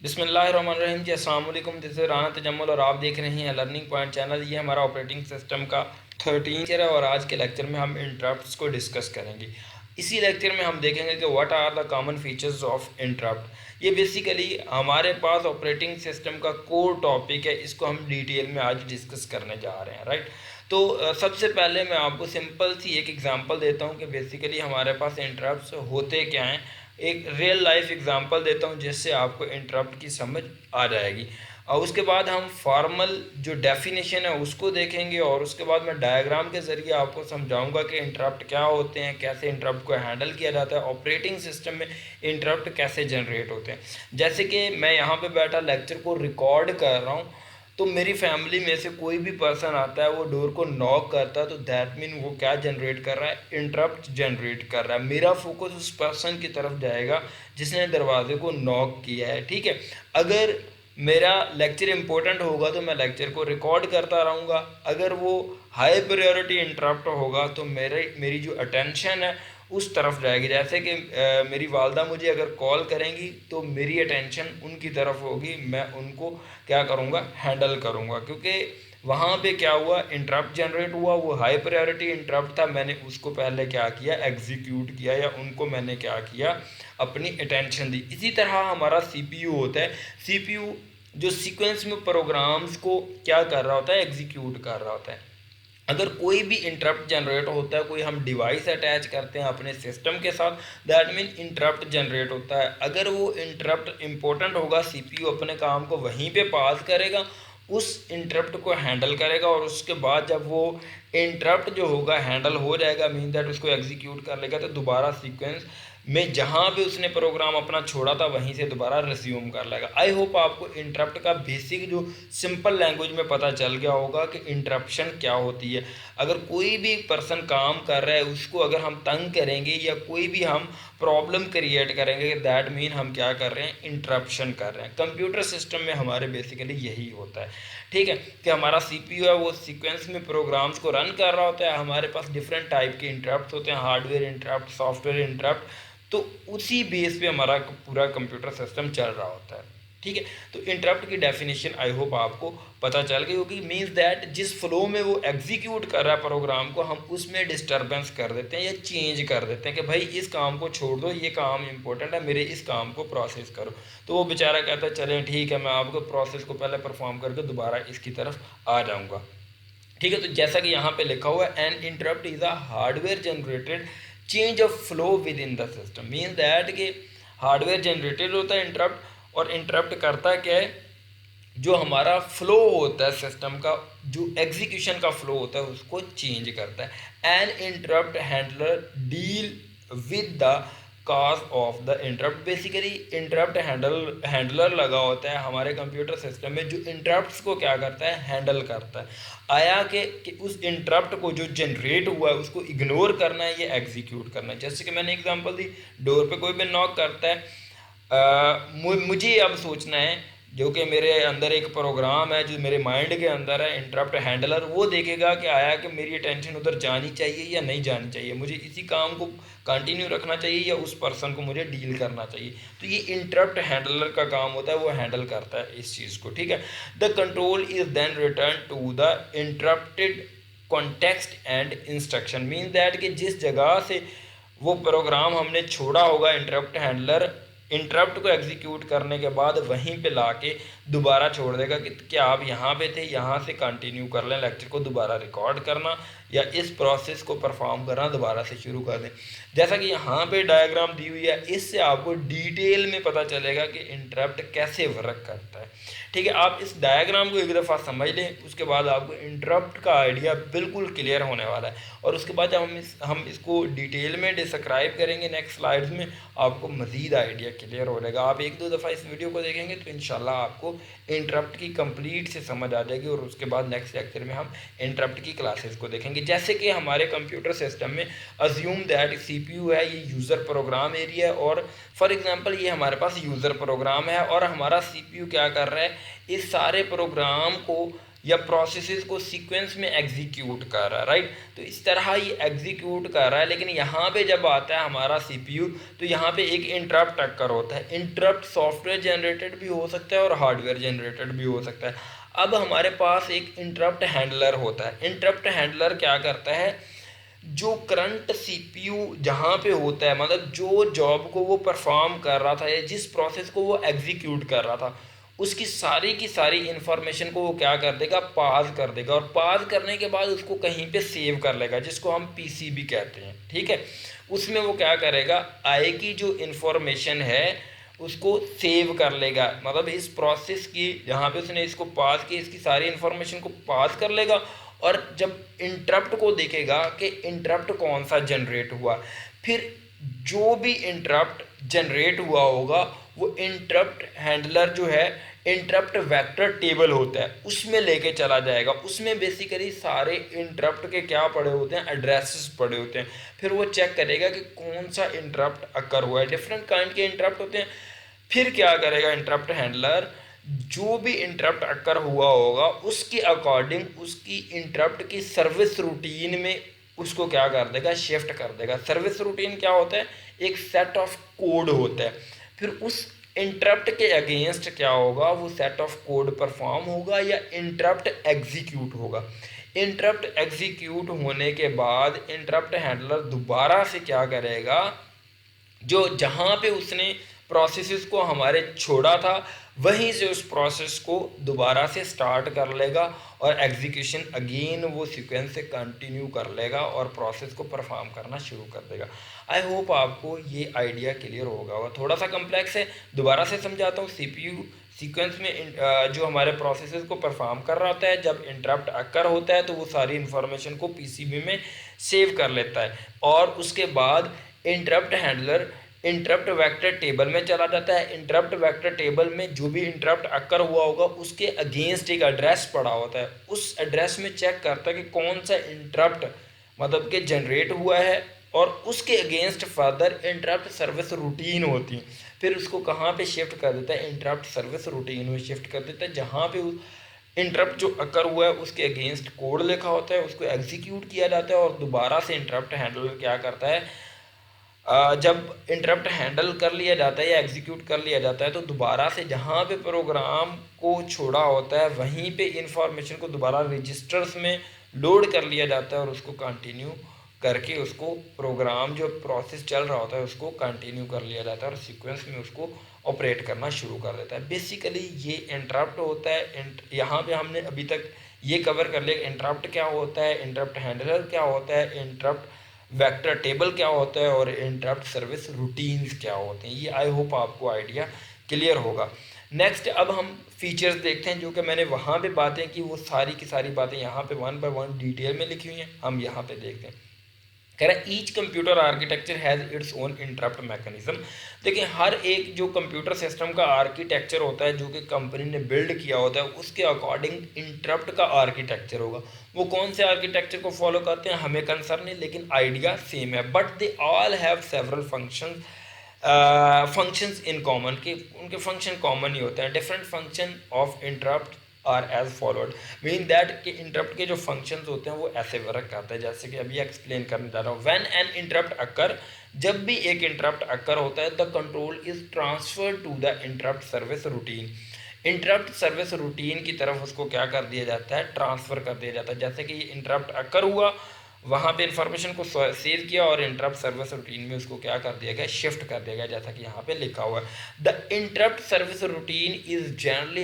बिस्मिल्लाहिर्रहमानिर्रहीम जी, अस्सलाम वालेकुम। दिस इज़ राना तजम्मुल और आप देख रहे हैं लर्निंग पॉइंट चैनल। ये हमारा ऑपरेटिंग सिस्टम का 13 लेक्चर है और आज के लेक्चर में हम इंटरप्ट्स को डिस्कस करेंगे। इसी लेक्चर में हम देखेंगे कि what are the common features of interrupt. ये बेसिकली हमारे पास ऑपरेटिंग सिस्टम का कोर टॉपिक है, इसको हम डिटेल में आज डिस्कस करने जा रहे हैं, राइट। तो सबसे पहले मैं आपको सिंपल सी एक एग्जांपल देता हूँ कि बेसिकली हमारे पास इंटरप्ट्स होते क्या हैं। एक रियल लाइफ एग्जांपल देता हूँ जिससे आपको इंटरप्ट की समझ आ जाएगी और उसके बाद हम फॉर्मल जो डेफिनेशन है उसको देखेंगे और उसके बाद मैं डायग्राम के ज़रिए आपको समझाऊंगा कि इंटरप्ट क्या होते हैं, कैसे इंटरप्ट को हैंडल किया जाता है, ऑपरेटिंग सिस्टम में इंटरप्ट कैसे जनरेट होते हैं। जैसे कि मैं यहाँ पे बैठा लेक्चर को रिकॉर्ड कर रहा हूँ, तो मेरी फैमिली में से कोई भी पर्सन आता है, वो डोर को नॉक करता है, तो दैट मीन वो क्या जनरेट कर रहा है, इंटरप्ट जनरेट कर रहा है। मेरा फोकस उस पर्सन की तरफ जाएगा जिसने दरवाजे को नॉक किया है, ठीक है। अगर मेरा लेक्चर इंपॉर्टेंट होगा तो मैं लेक्चर को रिकॉर्ड करता रहूँगा। अगर वो हाई प्रायोरिटी इंटरप्ट होगा तो मेरी जो अटेंशन है उस तरफ जाएगी। जैसे कि मेरी वालदा मुझे अगर कॉल करेंगी तो मेरी अटेंशन उनकी तरफ होगी, मैं उनको क्या करूँगा, हैंडल करूँगा। क्योंकि वहाँ पे क्या हुआ, इंटरप्ट जनरेट हुआ, वो हाई प्रायोरिटी इंटरप्ट था, मैंने उसको पहले क्या किया, एग्जीक्यूट किया, या उनको मैंने क्या किया, अपनी अटेंशन दी। इसी तरह हमारा सीपीयू होता है। सीपीयू जो सीक्वेंस में प्रोग्राम्स को क्या कर रहा होता है, एग्जीक्यूट कर रहा होता है। अगर कोई भी इंटरप्ट जनरेट होता है, कोई हम डिवाइस अटैच करते हैं अपने सिस्टम के साथ, दैट मीन इंटरप्ट जनरेट होता है। अगर वो इंटरप्ट इंपॉर्टेंट होगा, सीपीयू अपने काम को वहीं पे पास करेगा, उस इंटरप्ट को हैंडल करेगा और उसके बाद जब वो इंटरप्ट जो होगा हैंडल हो जाएगा, मीन दैट उसको एग्जीक्यूट कर लेगा, तो दोबारा सीक्वेंस में जहाँ पे उसने प्रोग्राम अपना छोड़ा था वहीं से दोबारा रिज्यूम कर लेगा। आई होप आपको इंटरप्ट का बेसिक जो सिंपल लैंग्वेज में पता चल गया होगा कि इंटरप्शन क्या होती है। अगर कोई भी पर्सन काम कर रहा है, उसको अगर हम तंग करेंगे या कोई भी हम प्रॉब्लम क्रिएट करेंगे, दैट मीन हम क्या कर रहे हैं, इंटरप्शन कर रहे हैं। कंप्यूटर सिस्टम में हमारे बेसिकली यही होता है, ठीक है, कि हमारा सीपीयू है वो सीक्वेंस में प्रोग्राम्स को रन कर रहा होता है। हमारे पास डिफरेंट टाइप के इंटरप्ट होते हैं, हार्डवेयर इंटरप्ट, सॉफ्टवेयर इंटरप्ट, तो उसी बेस पे हमारा पूरा कंप्यूटर सिस्टम चल रहा होता है, ठीक है। तो इंटरप्ट की डेफिनेशन आई होप आपको पता चल गई होगी। मींस दैट जिस फ्लो में वो एग्जीक्यूट कर रहा है प्रोग्राम को, हम उसमें डिस्टर्बेंस कर देते हैं या चेंज कर देते हैं कि भाई इस काम को छोड़ दो, ये काम इंपॉर्टेंट है, मेरे इस काम को प्रोसेस करो। तो वो बेचारा कहता है चलें ठीक है, मैं आपको प्रोसेस को पहले परफॉर्म करके दोबारा इसकी तरफ आ जाऊँगा, ठीक है। तो जैसा कि यहाँ पे लिखा हुआ है, an interrupt is a hardware generated change of flow within the system. Means that कि हार्डवेयर जनरेटेड होता है इंटरप्ट, और इंटरप्ट करता क्या है, जो हमारा फ्लो होता है सिस्टम का, जो एग्जीक्यूशन का फ्लो होता है उसको चेंज करता है। An interrupt handler deal with the cause of the interrupt. Basically interrupt handler लगा होता है हमारे कंप्यूटर सिस्टम में, जो इंटरप्ट्स को क्या करता है, हैंडल करता है। आया कि उस इंटरप्ट को जो जनरेट हुआ है उसको इग्नोर करना है या एग्जीक्यूट करना है। जैसे कि मैंने एग्जांपल दी, डोर पे कोई भी नॉक करता है, मुझे अब सोचना है, जो कि मेरे अंदर एक प्रोग्राम है जो मेरे माइंड के अंदर है, इंटरप्ट हैंडलर वो देखेगा कि आया कि मेरी अटेंशन उधर जानी चाहिए या नहीं जानी चाहिए, मुझे इसी काम को कंटिन्यू रखना चाहिए या उस पर्सन को मुझे डील करना चाहिए। तो ये इंटरप्ट हैंडलर का काम होता है, वो हैंडल करता है इस चीज़ को, ठीक है। The control is then return to the interrupted context and instruction. Mean that कि जिस जगह से वो प्रोग्राम हमने छोड़ा होगा, इंटरप्ट हैंडलर इंटरप्ट को एग्जीक्यूट करने के बाद वहीं पे लाके दोबारा छोड़ देगा कि क्या आप यहाँ पे थे, यहाँ से कंटिन्यू कर लें, लेक्चर को दोबारा रिकॉर्ड करना या इस प्रोसेस को परफॉर्म करना दोबारा से शुरू कर दें। जैसा कि यहाँ पे डायग्राम दी हुई है, इससे आपको डिटेल में पता चलेगा कि इंटरप्ट कैसे वर्क करता है, ठीक है। आप इस डायग्राम को एक दफ़ा समझ लें, उसके बाद आपको इंटरप्ट का आइडिया बिल्कुल क्लियर होने वाला है। और उसके बाद जब हम इसको डिटेल में डिस्क्राइब करेंगे नेक्स्ट स्लाइड्स में, आपको मज़ीद आइडिया क्लियर हो जाएगा। आप एक दो दफ़ा इस वीडियो को देखेंगे तो इंशाल्लाह आपको इंटरप्ट की कंप्लीट से समझ आ जाएगी, और उसके बाद नेक्स्ट लेक्चर में हम इंटरप्ट की क्लासेस को देखेंगे। जैसे कि हमारे कंप्यूटर सिस्टम में अज्यूम दैट सीपीयू है, ये यूज़र प्रोग्राम एरिया है, और फॉर एग्जांपल ये हमारे पास यूज़र प्रोग्राम है और हमारा सीपीयू क्या कर रहा है, इस सारे प्रोग्राम को या प्रोसेसेस को सीक्वेंस में एग्जीक्यूट कर रहा है, राइट। तो इस तरह ये एग्जीक्यूट कर रहा है, लेकिन यहाँ पे जब आता है हमारा सीपीयू तो यहाँ पे एक इंटरप्ट अकर होता है। इंटरप्ट सॉफ्टवेयर जनरेटेड भी हो सकता है और हार्डवेयर जनरेटेड भी हो सकता है। अब हमारे पास एक इंटरप्ट हैंडलर होता है। इंटरप्ट हैंडलर क्या करता है, जो करंट सीपीयू जहाँ पे होता है, मतलब जो जॉब को वो परफॉर्म कर रहा था या जिस प्रोसेस को वो एग्जीक्यूट कर रहा था, उसकी सारी की सारी इंफॉर्मेशन को वो क्या कर देगा, पास कर देगा। और पास करने के बाद उसको कहीं पे सेव कर लेगा, जिसको हम पीसीबी कहते हैं, ठीक है। उसमें वो क्या करेगा, आई की जो इंफॉर्मेशन है उसको सेव कर लेगा, मतलब इस प्रोसेस की जहाँ पे उसने इसको पास की, इसकी सारी इंफॉर्मेशन को पास कर लेगा। और जब इंटरप्ट को देखेगा कि इंटरप्ट कौन सा जनरेट हुआ, फिर जो भी इंटरप्ट जनरेट हुआ होगा वो इंटरप्ट हैंडलर जो है इंटरप्ट वेक्टर टेबल होता है उसमें लेके चला जाएगा। उसमें बेसिकली सारे इंटरप्ट के क्या पड़े होते हैं, एड्रेसेस पड़े होते हैं। फिर वो चेक करेगा कि कौन सा इंटरप्ट अकर हुआ है। डिफरेंट काइंड के इंटरप्ट होते हैं। फिर क्या करेगा इंटरप्ट हैंडलर, जो भी इंटरप्ट अकर हुआ होगा उसके अकॉर्डिंग उसकी इंटरप्ट की सर्विस रूटीन में उसको क्या कर देगा, शिफ्ट कर देगा। सर्विस रूटीन क्या होता है, एक सेट ऑफ कोड होता है। फिर उस इंटरप्ट के अगेंस्ट क्या होगा, वो सेट ऑफ कोड परफॉर्म होगा या इंटरप्ट एग्जीक्यूट होगा। इंटरप्ट एग्जीक्यूट होने के बाद इंटरप्ट हैंडलर दोबारा से क्या करेगा, जो जहाँ पे उसने प्रोसेसेस को हमारे छोड़ा था वहीं से उस प्रोसेस को दोबारा से स्टार्ट कर लेगा और एग्जीक्यूशन अगेन वो सीक्वेंस से कंटिन्यू कर लेगा और प्रोसेस को परफॉर्म करना शुरू कर देगा। आई होप आपको ये आइडिया क्लियर होगा। थोड़ा सा कम्प्लेक्स है, दोबारा से समझाता हूँ। सीपीयू सीक्वेंस में जो हमारे प्रोसेसेस को परफॉर्म कर रहा होता है, जब इंटरप्ट अकर होता है तो वो सारी इन्फॉर्मेशन को पीसीबी में सेव कर लेता है और उसके बाद interrupt handler interrupt vector table में चला जाता है। इंटरप्ट वेक्टर टेबल में जो भी इंटरप्ट अकर हुआ होगा उसके अगेंस्ट एक एड्रेस पड़ा होता है। उस एड्रेस में चेक करता है कि कौन सा इंटरप्ट मतलब कि जनरेट हुआ है और उसके against further interrupt service routine होती है। फिर उसको कहाँ पे शिफ्ट कर देता है, इंटरप्ट सर्विस रूटीन में शिफ्ट कर देता है, जहाँ पे इंटरप्ट जो अकर हुआ है उसके अगेंस्ट कोड लिखा होता है, उसको एग्जीक्यूट किया जाता है। और दोबारा से इंटरप्ट हैंडलर क्या करता है, जब इंटरप्ट हैंडल कर लिया जाता है या एग्जीक्यूट कर लिया जाता है तो दोबारा से जहाँ पे प्रोग्राम को छोड़ा होता है वहीं पे इंफॉर्मेशन को दोबारा रजिस्टर्स में लोड कर लिया जाता है और उसको कंटिन्यू करके उसको प्रोग्राम जो प्रोसेस चल रहा होता है उसको कंटिन्यू कर लिया जाता है और सीक्वेंस में उसको ऑपरेट करना शुरू कर देता है। बेसिकली ये इंटरप्ट होता है। यहाँ पे हमने अभी तक ये कवर कर लिया इंटरप्ट क्या होता है, इंटरप्ट हैंडलर क्या होता है, इंटरप्ट वेक्टर टेबल क्या होता है और इंटरप्ट सर्विस रूटीन्स क्या होते हैं। ये आई होप आपको आइडिया क्लियर होगा। नेक्स्ट अब हम फीचर्स देखते हैं, जो कि मैंने वहाँ पे बातें की वो सारी की सारी बातें यहाँ पे 1 बाय 1 डिटेल में लिखी हुई हैं। हम यहाँ पे देखते हैं। कह रहा है each computer architecture has its own interrupt mechanism. देखिए हर एक जो कंप्यूटर सिस्टम का आर्किटेक्चर होता है जो कि कंपनी ने बिल्ड किया होता है उसके अकॉर्डिंग इंटरप्ट का आर्किटेक्चर होगा। वो कौन से आर्किटेक्चर को फॉलो करते हैं हमें कंसर्न नहीं, लेकिन आइडिया सेम है। But they all have several functions in common, कि उनके फंक्शन कॉमन ही होते हैं। Different function of interrupt are as followed, mean that कि इंटरप्ट के जो फंक्शंस होते हैं वो ऐसे वर्क करते हैं जैसे कि अभी एक्सप्लेन करने जा रहा हूँ। व्हेन एन इंटरप्ट अकर, जब भी एक इंटरप्ट अकर होता है the control is transfer to the interrupt service routine. Interrupt service routine की तरफ उसको क्या कर दिया जाता है, ट्रांसफ़र कर दिया जाता है। जैसे कि ये इंटरप्ट अकर हुआ, वहाँ पे इंफॉर्मेशन को सेव किया और इंटरप्ट सर्विस रूटीन में उसको क्या कर दिया गया, शिफ्ट कर दिया गया, जैसा कि यहाँ पे लिखा हुआ है। The interrupt service routine is generally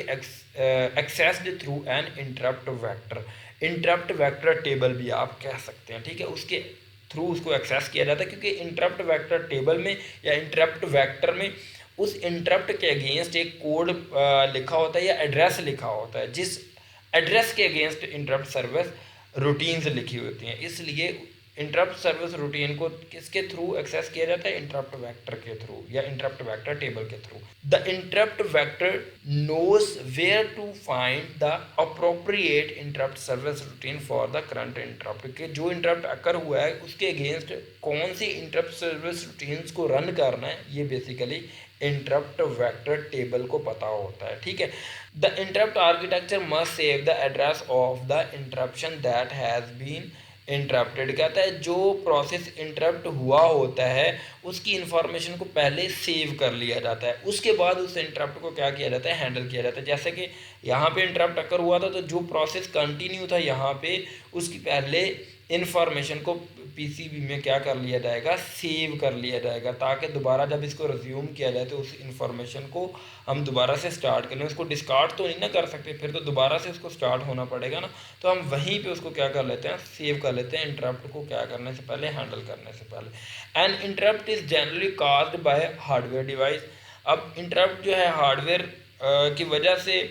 accessed through an interrupt vector. Interrupt vector table भी आप कह सकते हैं, ठीक है। उसके थ्रू उसको एक्सेस किया जाता है क्योंकि इंटरप्ट वेक्टर टेबल में या इंटरप्ट वेक्टर में उस इंटरप्ट के अगेंस्ट एक कोड लिखा होता है या एड्रेस लिखा होता है, जिस एड्रेस के अगेंस्ट इंटरप्ट सर्विस रूटीन्स लिखी होती हैं। इसलिए इंटरप्ट सर्विस रूटीन को किसके थ्रू एक्सेस किया जाता है, इंटरप्ट वेक्टर के थ्रू या इंटरप्ट वेक्टर टेबल के through. The interrupt vector knows where to find the appropriate interrupt service routine for the current interrupt, के जो इंटरप्ट अकर हुआ है उसके अगेंस्ट कौन सी इंटरप्ट सर्विस रूटीन्स को रन करना है, ये बेसिकली इंटरप्ट वेक्टर टेबल को पता होता है, ठीक है। The interrupt architecture must save the address of the interruption that has been interrupted. कहता है जो प्रोसेस इंटरप्ट हुआ होता है उसकी इंफॉर्मेशन को पहले सेव कर लिया जाता है, उसके बाद उस इंटरप्ट को क्या किया जाता है, हैंडल किया जाता है। जैसे कि यहाँ पे इंटरप्ट अकर हुआ था तो जो प्रोसेस कंटिन्यू था यहाँ पे उसकी पहले इंफॉर्मेशन को पीसीबी में क्या कर लिया जाएगा, सेव कर लिया जाएगा, ताकि दोबारा जब इसको रिज्यूम किया जाए तो उस इंफॉर्मेशन को हम दोबारा से स्टार्ट करें। उसको डिस्कार्ड तो नहीं ना कर सकते, फिर तो दोबारा से उसको स्टार्ट होना पड़ेगा ना, तो हम वहीं पे उसको क्या कर लेते हैं, सेव कर लेते हैं इंटरप्ट को क्या करने से पहले, हैंडल करने से पहले। And interrupt is generally caused by hardware device. अब इंटरप्ट जो है हार्डवेयर की वजह से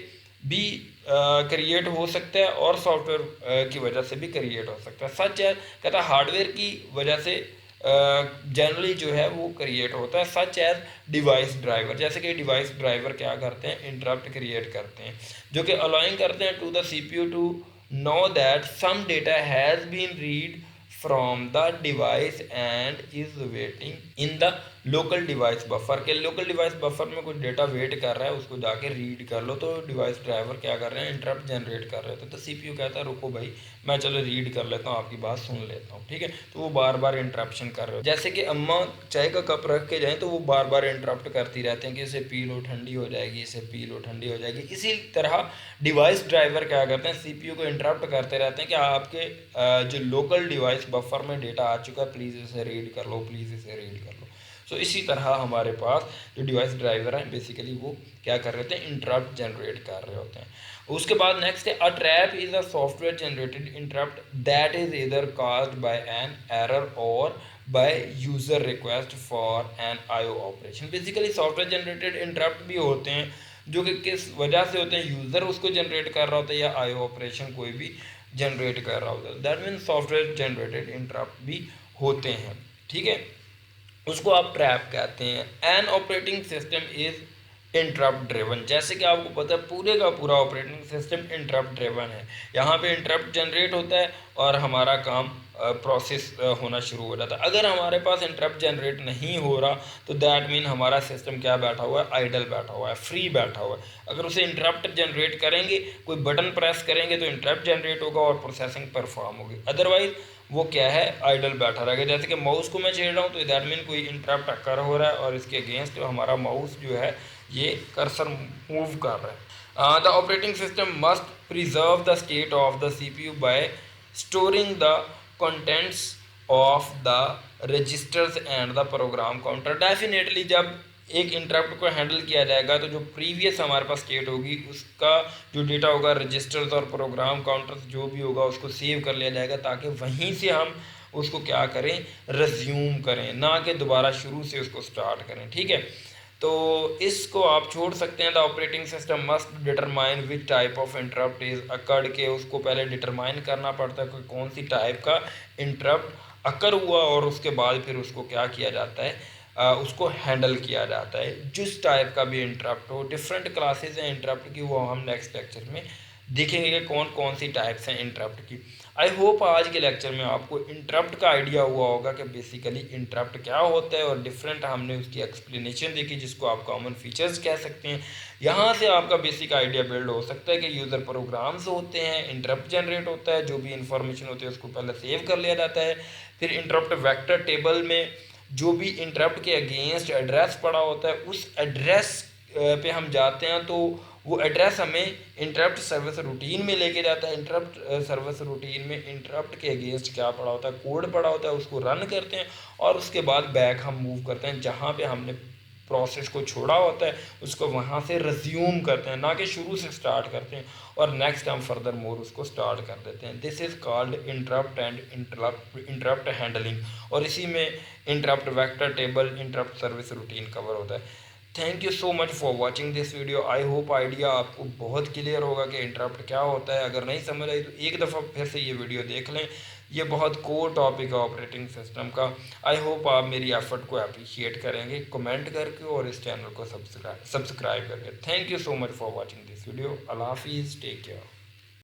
भी क्रिएट हो सकता है और सॉफ्टवेयर की वजह से भी क्रिएट हो सकता है। सच है, कहता है हार्डवेयर की वजह से जनरली जो है वो क्रिएट होता है। सच एज डिवाइस ड्राइवर, जैसे कि डिवाइस ड्राइवर क्या करते हैं, इंटरप्ट क्रिएट करते हैं, जो कि अलाउइंग करते हैं to the CPU to know that some data has been read from the device and is waiting in the local device buffer. के लोकल डिवाइस बफर में कुछ डेटा वेट कर रहा है, उसको जाके रीड कर लो। तो डिवाइस ड्राइवर क्या कर रहे हैं, इंटरप्ट जनरेट कर रहे थे, तो सीपीयू कहता है रुको भाई मैं चलो रीड कर लेता हूँ, आपकी बात सुन लेता हूँ, ठीक है। तो वो बार बार इंटरप्शन कर रहे हो, जैसे कि अम्मा चाय का कप रख के जाएँ तो वो बार बार इंटरप्ट करती रहते हैं कि इसे पी लो ठंडी हो जाएगी, इसे पी लो ठंडी हो जाएगी। इसी तरह डिवाइस ड्राइवर क्या करते हैं, सीपीयू को इंटरप्ट करते रहते हैं कि आपके जो लोकल डिवाइस बफर में डेटा आ चुका है, प्लीज़ इसे रीड कर लो, प्लीज़ इसे रीड कर लो। सो इसी तरह हमारे पास जो डिवाइस ड्राइवर हैं बेसिकली वो क्या कर रहे थे, इंटरप्ट जनरेट कर रहे होते हैं। उसके बाद नेक्स्ट है, a trap is a software generated interrupt that is either caused by an error और by user request for an IO operation. Basically software generated interrupt भी होते हैं जो कि किस वजह से होते हैं, यूज़र उसको जनरेट कर रहा होता है या आईओ ऑपरेशन कोई भी जनरेट कर रहा होता है। That means software generated interrupt भी होते हैं, ठीक है। उसको आप ट्रैप कहते हैं। An operating system is interrupt driven, जैसे कि आपको पता है पूरे का पूरा ऑपरेटिंग सिस्टम इंटरप्ट ड्रिवन है। यहाँ पे इंटरप्ट जनरेट होता है और हमारा काम प्रोसेस होना शुरू हो जाता है। अगर हमारे पास इंटरप्ट जनरेट नहीं हो रहा तो दैट मीन हमारा सिस्टम क्या बैठा हुआ है, आइडल बैठा हुआ है, फ्री बैठा हुआ है। अगर उसे इंटरप्ट जनरेट करेंगे, कोई बटन प्रेस करेंगे तो इंटरप्ट जनरेट होगा और प्रोसेसिंग परफॉर्म होगी, अदरवाइज वो क्या है, आइडल बैठा रहेगा। जैसे कि माउस को मैं छेड़ रहा हूँ तो दैट मीन कोई इंटरप्ट अकर हो रहा है और इसके अगेंस्ट जो हमारा माउस जो है ये कर्सर मूव कर रहा है। The operating system must preserve the state of the CPU by storing the contents of the registers and the program counter. Definitely जब एक इंटरप्ट को हैंडल किया जाएगा तो जो प्रीवियस हमारे पास स्टेट होगी उसका जो डेटा होगा, रजिस्टर्स और प्रोग्राम काउंटर्स जो भी होगा उसको सेव कर लिया जाएगा, ताकि वहीं से हम उसको क्या करें, रिज्यूम करें, ना कि दोबारा शुरू से उसको स्टार्ट करें, ठीक है। तो इसको आप छोड़ सकते हैं। The operating system must determine which type of interrupt is occurred, के उसको पहले डिटरमाइन करना पड़ता है कि कौन सी टाइप का इंटरप्ट अकर हुआ और उसके बाद फिर उसको क्या किया जाता है, उसको हैंडल किया जाता है। जिस टाइप का भी इंटरप्ट हो, डिफरेंट क्लासेस हैं इंटरप्ट की, वो हम नेक्स्ट लेक्चर में देखेंगे कि कौन कौन सी टाइप्स हैं इंटरप्ट की। आई होप आज के लेक्चर में आपको इंटरप्ट का आइडिया हुआ होगा कि बेसिकली इंटरप्ट क्या होता है और डिफरेंट हमने उसकी एक्सप्लेनेशन देखी जिसको आप कॉमन फीचर्स कह सकते हैं। यहाँ से आपका बेसिक आइडिया बिल्ड हो सकता है कि यूज़र प्रोग्राम्स होते हैं, इंटरप्ट जनरेट होता है, जो भी इंफॉर्मेशन होती है उसको पहले सेव कर लिया जाता है, फिर इंटरप्ट वेक्टर टेबल में जो भी इंटरप्ट के अगेंस्ट एड्रेस पड़ा होता है उस एड्रेस पे हम जाते हैं तो वो एड्रेस हमें इंटरप्ट सर्विस रूटीन में लेके जाता है। इंटरप्ट सर्विस रूटीन में इंटरप्ट के अगेंस्ट क्या पड़ा होता है, कोड पड़ा होता है, उसको रन करते हैं और उसके बाद बैक हम मूव करते हैं जहाँ पे हमने प्रोसेस को छोड़ा होता है उसको वहाँ से रिज्यूम करते हैं, ना कि शुरू से स्टार्ट करते हैं और नेक्स्ट हम फर्दर मोर उसको स्टार्ट कर देते हैं। This is called interrupt and interrupt handling, और इसी में interrupt vector table, interrupt service routine cover होता है। Thank you so much for watching this video. I hope idea आपको बहुत क्लियर होगा कि इंटरप्ट क्या होता है। अगर नहीं समझ आई तो एक दफ़ा फिर से ये वीडियो देख लें, ये बहुत कोर टॉपिक है ऑपरेटिंग सिस्टम का। आई होप आप मेरी एफर्ट को अप्रिशिएट करेंगे कमेंट करके और इस चैनल को सब्सक्राइब करके। Thank you so much for watching this video. अल्लाह हाफिज़, टेक केयर।